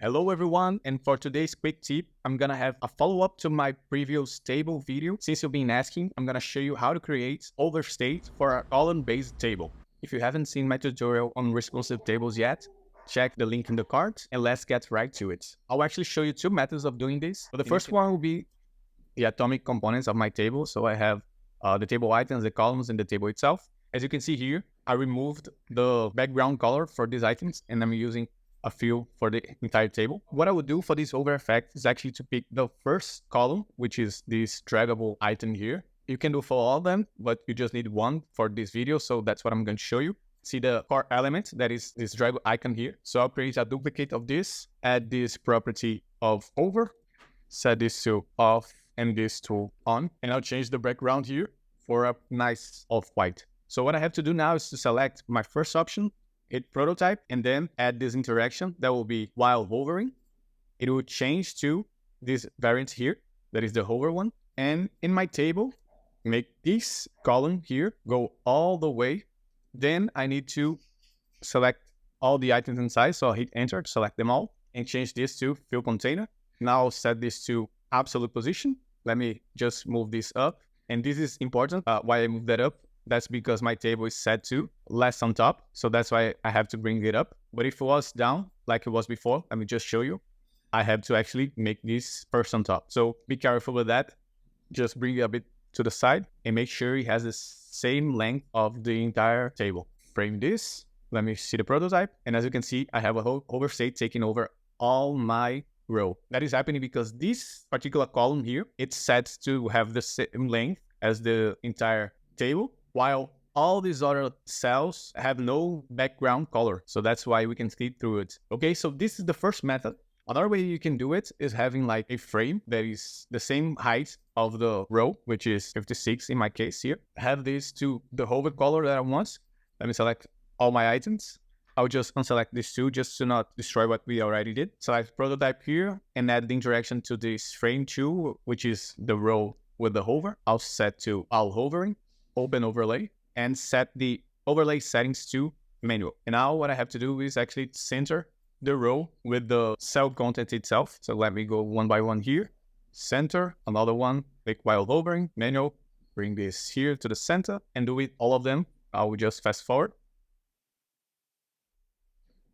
Hello everyone, and for today's quick tip, I'm gonna have a follow-up to my previous table video. Since you've been asking, I'm gonna show you how to create overstate for a column-based table. If you haven't seen my tutorial on responsive tables yet, check the link in the card and let's get right to it. I'll actually show you two methods of doing this. So the first one will be the atomic components of my table. So I have the table items, the columns, and the table itself. As you can see here, I removed the background color for these items and I'm using a fill for the entire table. What I would do for this over effect is actually to pick the first column, which is this draggable item here. You can do for all of them, but you just need one for this video. So that's what I'm going to show you. See the core element that is this drag icon here. So I'll create a duplicate of this, add this property of over, set this to off and this to on, and I'll change the background here for a nice off-white. So what I have to do now is to select my first option, hit prototype, and then add this interaction that will be while hovering. It will change to this variant here, that is the hover one. And in my table, make this column here go all the way. Then I need to select all the items inside. So I'll hit enter to select them all and change this to fill container. Now I'll set this to absolute position. Let me just move this up. And this is important. Why I move that up? That's because my table is set to less on top. So that's why I have to bring it up. But if it was down like it was before, let me just show you. I have to actually make this first on top. So be careful with that. Just bring it a bit to the side and make sure it has the same length of the entire table. Frame this. Let me see the prototype. And as you can see, I have a whole overstate taking over all my row. That is happening because this particular column here, it's set to have the same length as the entire table, while all these other cells have no background color. So that's why we can see through it. Okay, so this is the first method. Another way you can do it is having like a frame that is the same height of the row, which is 56 in my case here. Have this to the hover color that I want. Let me select all my items. I'll just unselect these two just to not destroy what we already did. Select prototype here and add the interaction to this frame 2, which is the row with the hover. I'll set to all hovering, open overlay, and set the overlay settings to manual. And now what I have to do is actually center the row with the cell content itself. So let me go one by one here. Center, another one, click while hovering, manual, bring this here to the center and do it all of them. I will just fast forward.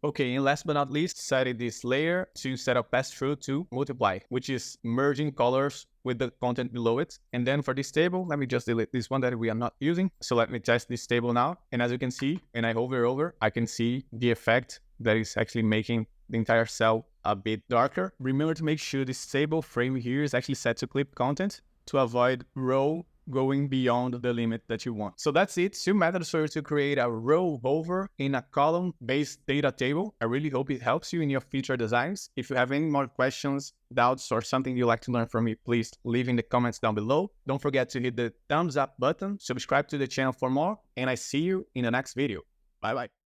Okay, and last but not least, set this layer to set up pass-through to multiply, which is merging colors with the content below it. And then for this table, let me just delete this one that we are not using. So let me test this table now. And as you can see, when I hover over, I can see the effect that is actually making the entire cell a bit darker. Remember to make sure this table frame here is actually set to clip content to avoid row going beyond the limit that you want. So that's it. 2 methods for you to create a row hover in a column-based data table. I really hope it helps you in your future designs. If you have any more questions, doubts, or something you'd like to learn from me, please leave in the comments down below. Don't forget to hit the thumbs up button, subscribe to the channel for more, and I see you in the next video. Bye-bye.